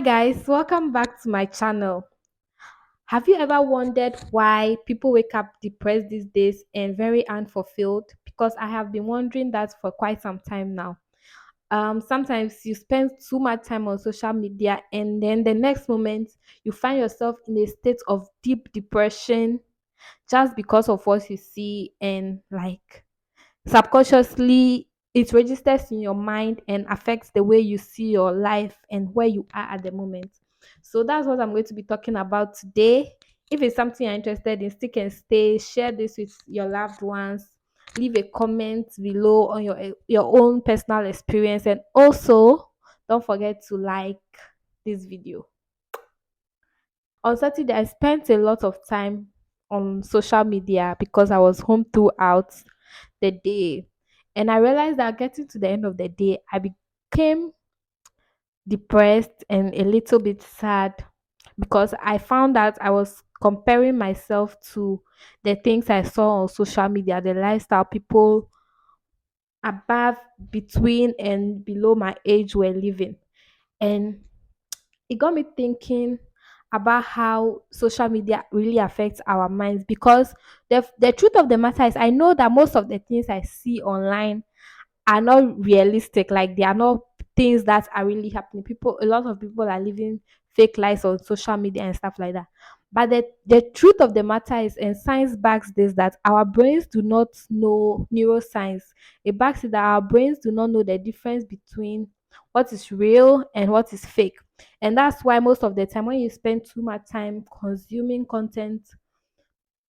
Guys, welcome back to my channel. Have you ever wondered why people wake up depressed these days and very unfulfilled? Because I have been wondering that for quite some time now. Sometimes you spend too much time on social media, and then the next moment you find yourself in a state of deep depression just because of what you see, and like subconsciously it registers in your mind and affects the way you see your life and where you are at the moment. So that's what I'm going to be talking about today. If it's something you're interested in, stick and stay, share this with your loved ones, leave a comment below on your own personal experience, and also don't forget to like this video. On Saturday, I spent a lot of time on social media because I was home throughout the day. And I realized that getting to the end of the day, I became depressed and a little bit sad because I found that I was comparing myself to the things I saw on social media, the lifestyle people above, between, and below my age were living. And it got me thinking about how social media really affects our minds because the truth of the matter is I know that most of the things I see online are not realistic. Like they are not things that are really happening. People, a lot of people are living fake lives on social media and stuff like that. But the truth of the matter is, and science backs this, that our brains do not know neuroscience. It backs it that our brains do not know the difference between what is real and what is fake. And that's why most of the time when you spend too much time consuming content,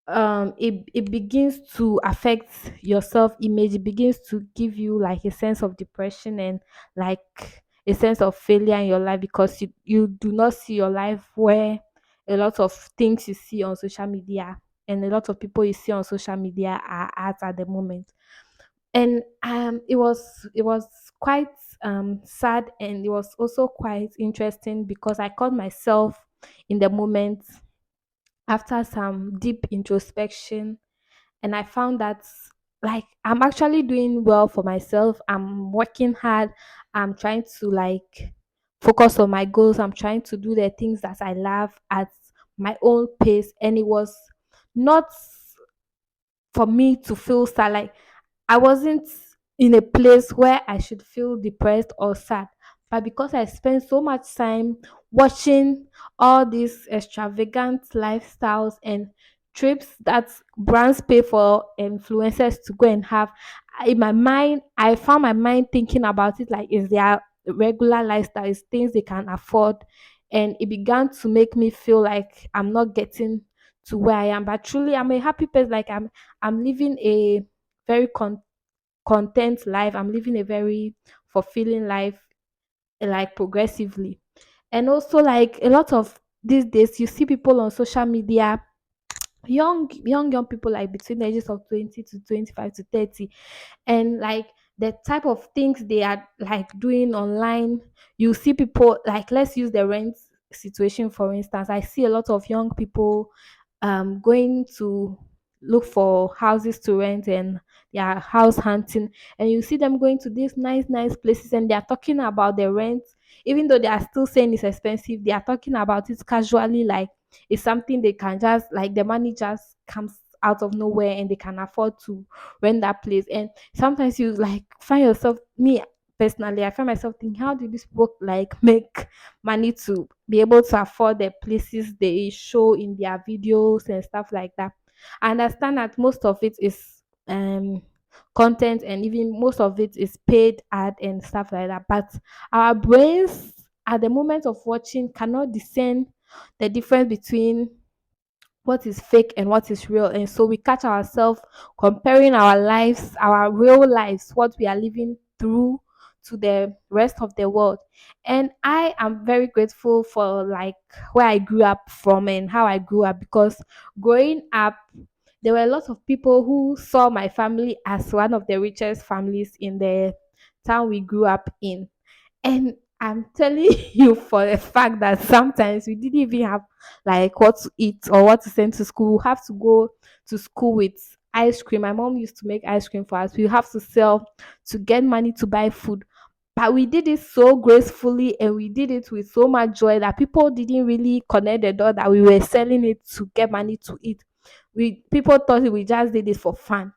it begins to affect your self image. It begins to give you like a sense of depression and like a sense of failure in your life because you do not see your life where a lot of things you see on social media and a lot of people you see on social media are at the moment. And it was quite sad, and it was also quite interesting because I caught myself in the moment after some deep introspection, and I found that like I'm actually doing well for myself. I'm working hard. I'm trying to like focus on my goals. I'm trying to do the things that I love at my own pace, and it was not for me to feel sad. Like I wasn't in a place where I should feel depressed or sad. But because I spent so much time watching all these extravagant lifestyles and trips that brands pay for influencers to go and have, in my mind, I found my mind thinking about it like, is their regular lifestyle, is things they can afford. And it began to make me feel like I'm not getting to where I am. But truly, I'm a happy person. Like I'm living a very content life. I'm living a very fulfilling life, like progressively. And also, like a lot of these days, you see people on social media, young people, like between the ages of 20 to 25 to 30, and like the type of things they are like doing online. You see people like, let's use the rent situation for instance. I see a lot of young people going to look for houses to rent, and they are house hunting, and you see them going to these nice places, and they are talking about the rent. Even though they are still saying it's expensive, they are talking about it casually, like it's something they can just like, the money just comes out of nowhere and they can afford to rent that place. And sometimes you like find yourself, me personally, I find myself thinking, how do these people like make money to be able to afford the places they show in their videos and stuff like that? I understand that most of it is content, and even most of it is paid ad and stuff like that, but our brains at the moment of watching cannot discern the difference between what is fake and what is real. And so we catch ourselves comparing our lives, our real lives, what we are living through, to the rest of the world. And I am very grateful for like where I grew up from and how I grew up, because growing up there were a lot of people who saw my family as one of the richest families in the town we grew up in. And I'm telling you for a fact that sometimes we didn't even have like what to eat or what to send to school. We have to go to school with ice cream. My mom used to make ice cream for us. We have to sell to get money to buy food. But we did it so gracefully and we did it with so much joy that people didn't really connect the dot that we were selling it to get money to eat. We People thought we just did it for fun.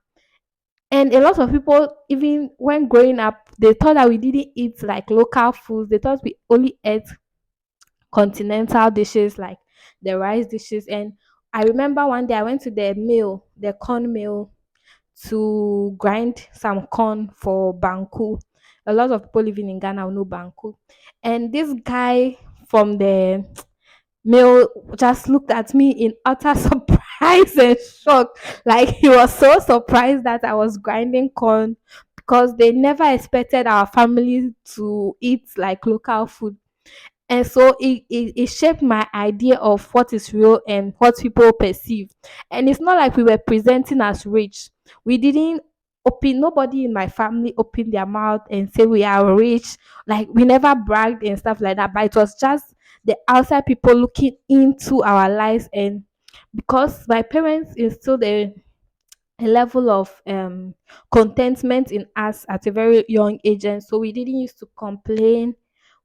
And a lot of people, even when growing up, they thought that we didn't eat like local foods. They thought we only ate continental dishes like the rice dishes. And I remember one day I went to the mill, the corn mill, to grind some corn for banku. A lot of people living in Ghana will know banku. And this guy from the mill just looked at me in utter surprise and shock. Like he was so surprised that I was grinding corn because they never expected our family to eat like local food. And so it shaped my idea of what is real and what people perceive. And it's not like we were presenting as rich. We didn't open, nobody in my family opened their mouth and say we are rich. Like we never bragged and stuff like that, but it was just the outside people looking into our lives. And because my parents instilled a level of contentment in us at a very young age, and so we didn't used to complain.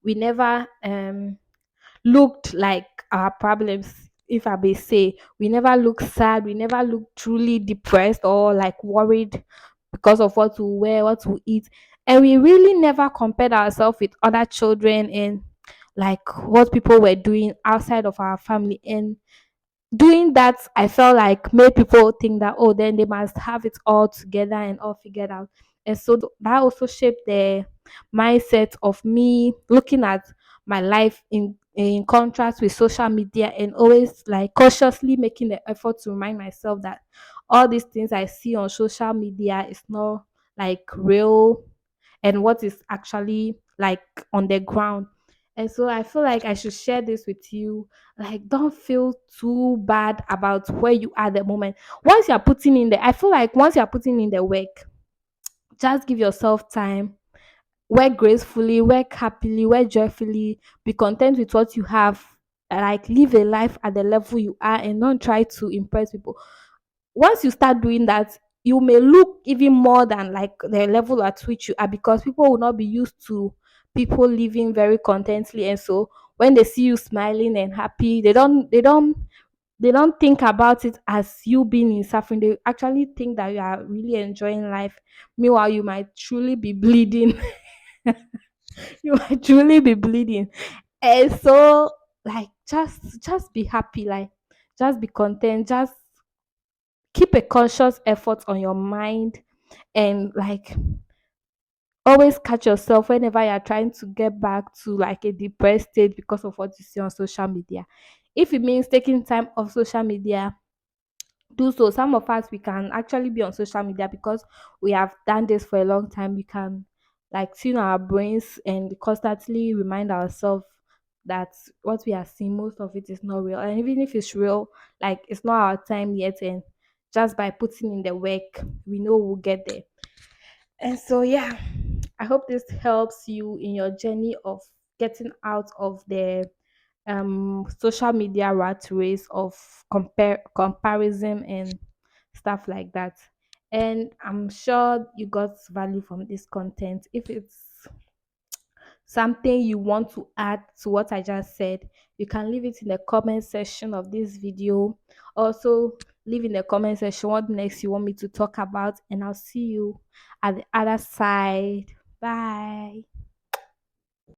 We never looked like our problems, if I may say. We never looked sad, we never looked truly depressed or like worried because of what to wear, what to eat. And we really never compared ourselves with other children and like what people were doing outside of our family. And doing that, I felt like made people think that, oh, then they must have it all together and all figured out. And so that also shaped the mindset of me looking at my life in contrast with social media, and always like cautiously making the effort to remind myself that all these things I see on social media is not like real, and what is actually like on the ground. And so I feel like I should share this with you. Like, don't feel too bad about where you are at the moment. Once you're putting in the, I feel like once you're putting in the work, just give yourself time. Work gracefully, work happily, work joyfully, be content with what you have. Like, live a life at the level you are and don't try to impress people. Once you start doing that, you may look even more than like the level at which you are, because people will not be used to people living very contently. And so when they see you smiling and happy, they don't think about it as you being in suffering. They actually think that you are really enjoying life. Meanwhile, you might truly be bleeding. You might truly be bleeding. And so, like, just be happy, like just be content, just keep a conscious effort on your mind, and like always catch yourself whenever you're trying to get back to like a depressed state because of what you see on social media. If it means taking time off social media, do so. Some of us, we can actually be on social media because we have done this for a long time. We can like tune our brains and constantly remind ourselves that what we are seeing, most of it is not real. And even if it's real, like it's not our time yet. And just by putting in the work, we know we'll get there. And so, yeah, I hope this helps you in your journey of getting out of the social media rat race of comparison and stuff like that. And I'm sure you got value from this content. If it's something you want to add to what I just said, you can leave it in the comment section of this video. Also, leave in the comment section what next you want me to talk about, and I'll see you at the other side. Bye.